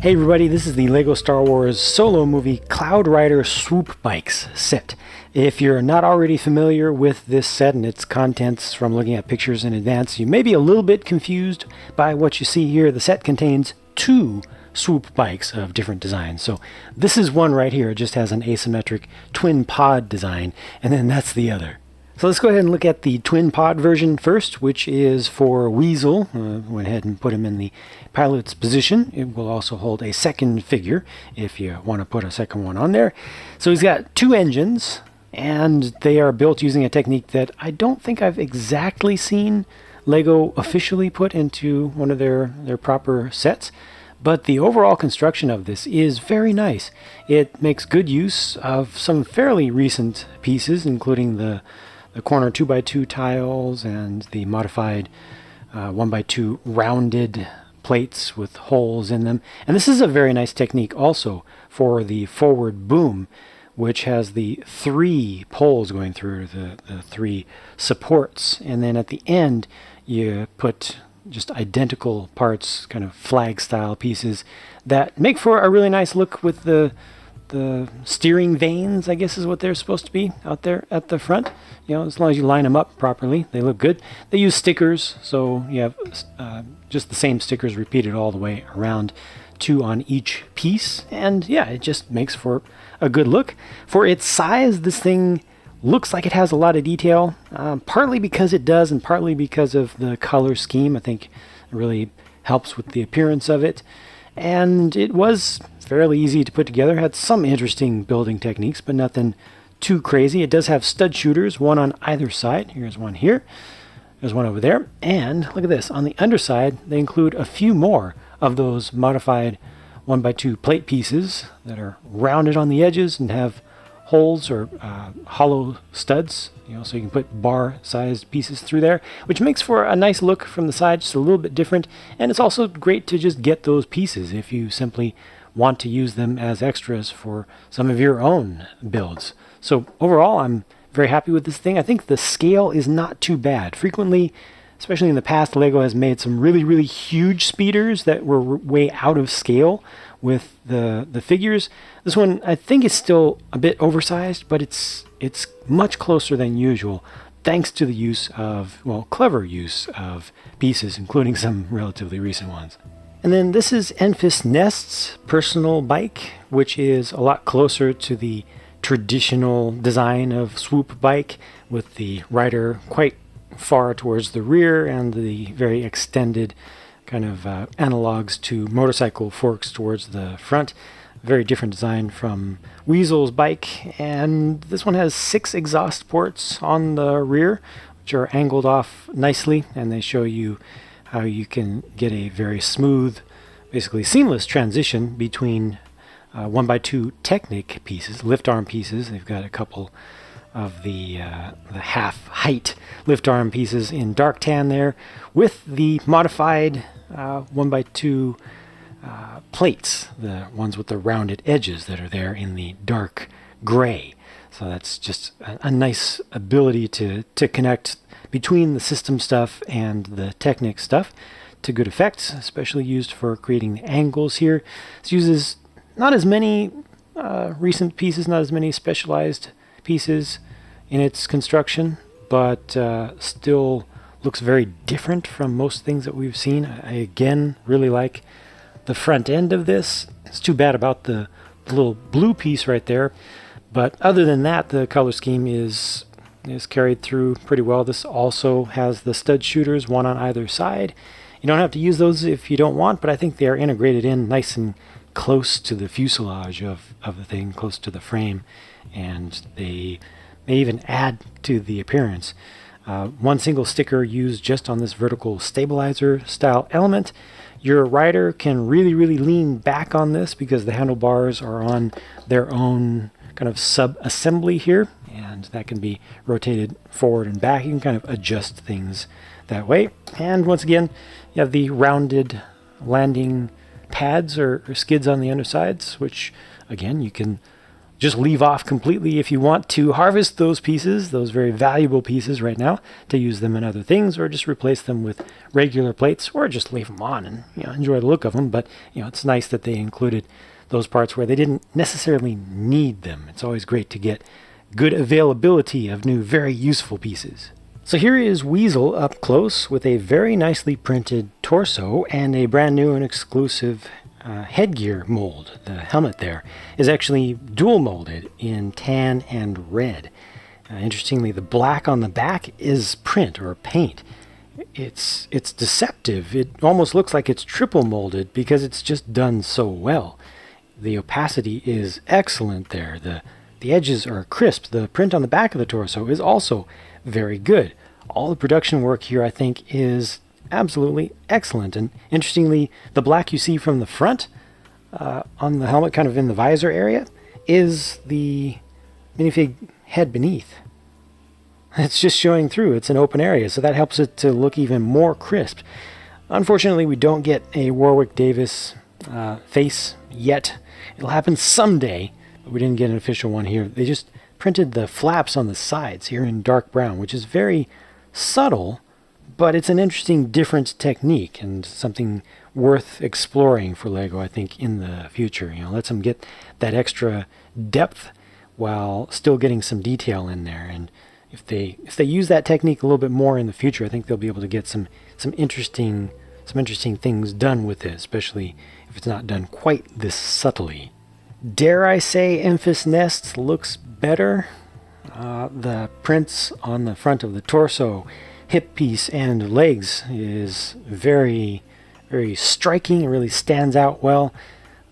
Hey everybody, this is the LEGO Star Wars solo movie Cloud Rider Swoop Bikes set. If you're not already familiar with this set and its contents from looking at pictures in advance, you may be a little bit confused by what you see here. The set contains two swoop bikes of different designs. So this is one right here. It just has an asymmetric twin pod design, and then that's the other. So let's go ahead and look at the twin pod version first, which is for Weasel. Went ahead and put him in the pilot's position. It will also hold a second figure if you want to put a second one on there. So he's got two engines, and they are built using a technique that I don't think I've exactly seen LEGO officially put into one of their proper sets. But the overall construction of this is very nice. It makes good use of some fairly recent pieces, including the corner 2x2 tiles and the modified 1x2 rounded plates with holes in them. And this is a very nice technique also for the forward boom, which has the three poles going through the three supports. And then at the end, you put just identical parts, kind of flag style pieces that make for a really nice look with the steering vanes, I guess is what they're supposed to be out there at the front. You know, as long as you line them up properly, they look good. They use stickers, so you have just the same stickers repeated all the way around, two on each piece. And yeah, it just makes for a good look. For its size, this thing looks like it has a lot of detail, partly because it does and partly because of the color scheme. I think it really helps with the appearance of it. And it was fairly easy to put together. Had some interesting building techniques, but nothing too crazy. It does have stud shooters, one on either side. Here's one here. There's one over there. And look at this. On the underside, they include a few more of those modified 1x2 plate pieces that are rounded on the edges and have holes or hollow studs, so you can put bar-sized pieces through there, which makes for a nice look from the side, just a little bit different. And it's also great to just get those pieces if you simply want to use them as extras for some of your own builds. So overall, I'm very happy with this thing. I think the scale is not too bad. Frequently, especially in the past, LEGO has made some really, really huge speeders that were way out of scale with the figures. This one, I think, is still a bit oversized, but it's much closer than usual, thanks to the use of, clever use of pieces, including some relatively recent ones. And then this is Enfys Nest's personal bike, which is a lot closer to the traditional design of swoop bike, with the rider quite far towards the rear and the very extended kind of analogs to motorcycle forks towards the front. Very different design from Weasel's bike. And this one has 6 exhaust ports on the rear, which are angled off nicely, and they show you how you can get a very smooth, basically seamless transition between 1x2 Technic pieces, lift arm pieces. They've got a couple of the half height lift arm pieces in dark tan there, with the modified 1x2 plates, the ones with the rounded edges that are there in the dark gray. So that's just a nice ability to connect between the system stuff and the Technic stuff to good effect, especially used for creating the angles here. This uses not as many recent pieces, not as many specialized pieces in its construction, but still looks very different from most things that we've seen. I again really like the front end of this. It's too bad about the little blue piece right there, but other than that, the color scheme is carried through pretty well. This also has the stud shooters, one on either side. You don't have to use those if you don't want, but I think they are integrated in nice and close to the fuselage of the thing, close to the frame, and they may even add to the appearance. One single sticker used just on this vertical stabilizer style element. Your rider can really, really lean back on this because the handlebars are on their own kind of sub-assembly here, and that can be rotated forward and back. You can kind of adjust things that way. And once again, you have the rounded landing pads or skids on the undersides, which again you can just leave off completely if you want to harvest those pieces, those very valuable pieces right now, to use them in other things, or just replace them with regular plates, or just leave them on and enjoy the look of them. But it's nice that they included those parts where they didn't necessarily need them. It's always great to get good availability of new, very useful pieces. So here is Weasel up close with a very nicely printed torso and a brand new and exclusive headgear mold. The helmet there is actually dual molded in tan and red. Interestingly, the black on the back is print or paint. It's deceptive. It almost looks like it's triple molded because it's just done so well. The opacity is excellent there. The edges are crisp. The print on the back of the torso is also very good. All the production work here, I think, is absolutely excellent. And interestingly, the black you see from the front on the helmet, kind of in the visor area, is the minifig head beneath. It's just showing through. It's an open area, so that helps it to look even more crisp. Unfortunately, we don't get a Warwick Davis face yet. It'll happen someday, but we didn't get an official one here. They just printed the flaps on the sides here in dark brown, which is very subtle, but it's an interesting, different technique and something worth exploring for LEGO, I think, in the future. Lets them get that extra depth while still getting some detail in there. And if they use that technique a little bit more in the future, I think they'll be able to get some interesting things done with it, especially if it's not done quite this subtly. Dare I say Emphas Nest looks better? The prints on the front of the torso, hip piece, and legs is very, very striking. It really stands out well.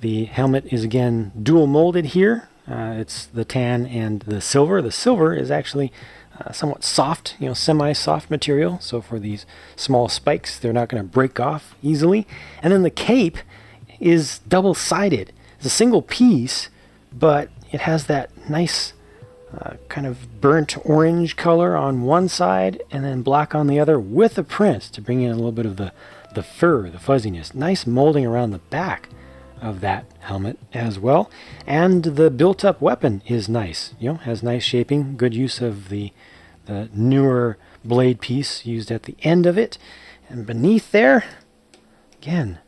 The helmet is again dual molded here. It's the tan and the silver. The silver is actually somewhat soft, semi-soft material. So for these small spikes, they're not going to break off easily. And then the cape is double-sided. It's a single piece, but it has that nice kind of burnt orange color on one side and then black on the other with a print to bring in a little bit of the fur, the fuzziness. Nice molding around the back of that helmet as well. And the built-up weapon is nice. Has nice shaping, good use of the newer blade piece used at the end of it. And beneath there, again,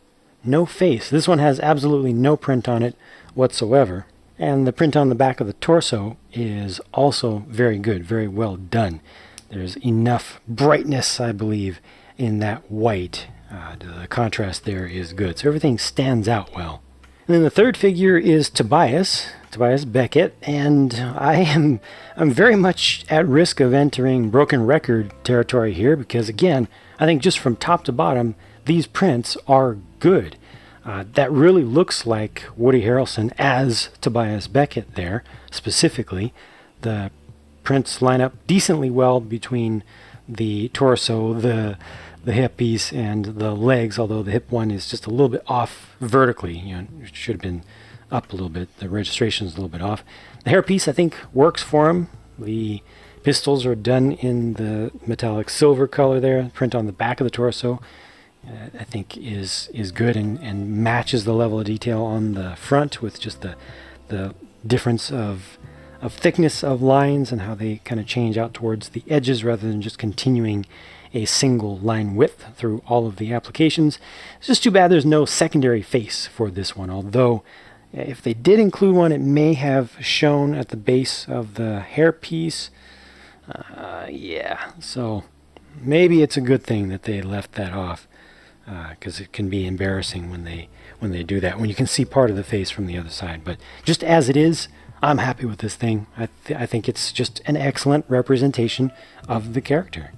no face. This one has absolutely no print on it whatsoever. And the print on the back of the torso is also very good, very well done. There's enough brightness, I believe, in that white. The contrast there is good. So everything stands out well. And then the third figure is Tobias Beckett, and I'm very much at risk of entering broken record territory here because, again, I think just from top to bottom, these prints are good. That really looks like Woody Harrelson as Tobias Beckett there, specifically. The prints line up decently well between the torso, the hip piece, and the legs, although the hip one is just a little bit off vertically. It should have been up a little bit. The registration is a little bit off. The hair piece, I think, works for him. The pistols are done in the metallic silver color there. Print on the back of the torso I think is good and matches the level of detail on the front with just the difference of thickness of lines and how they kind of change out towards the edges rather than just continuing a single line width through all of the applications. It's just too bad there's no secondary face for this one, although if they did include one, it may have shown at the base of the hair piece. Yeah, so maybe it's a good thing that they left that off. Because it can be embarrassing when they do that, when you can see part of the face from the other side. But just as it is, I'm happy with this thing. I think it's just an excellent representation of the character.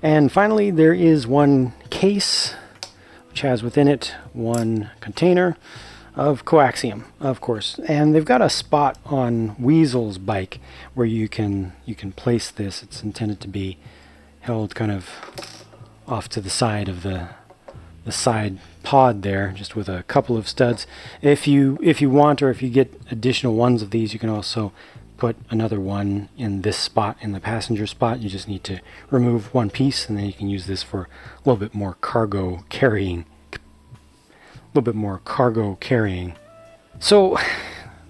And finally, there is one case, which has within it one container of coaxium, of course. And they've got a spot on Weasel's bike where you can place this. It's intended to be held kind of off to the side of the side pod there, just with a couple of studs. If you want, or if you get additional ones of these, you can also put another one in this spot, in the passenger spot. You just need to remove one piece, and then you can use this for a little bit more cargo carrying. So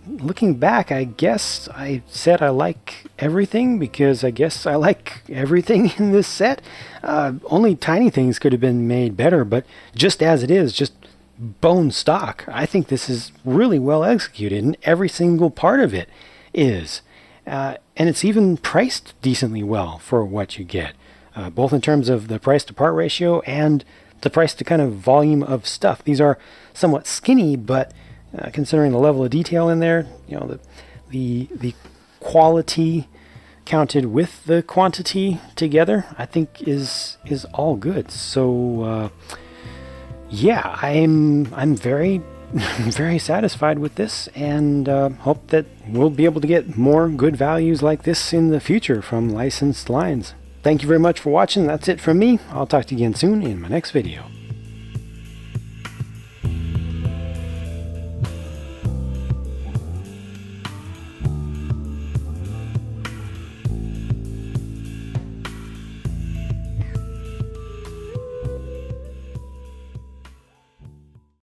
looking back, I guess I said I like everything because I guess I like everything in this set. Only tiny things could have been made better, but just as it is, just bone stock, I think this is really well executed, and every single part of it is. And it's even priced decently well for what you get, both in terms of the price to part ratio and the price to kind of volume of stuff. These are somewhat skinny, but considering the level of detail in there, the quality counted with the quantity together, I think is all good. So yeah, I'm very very satisfied with this, and hope that we'll be able to get more good values like this in the future from licensed lines. Thank you very much for watching. That's it from me. I'll talk to you again soon in my next video.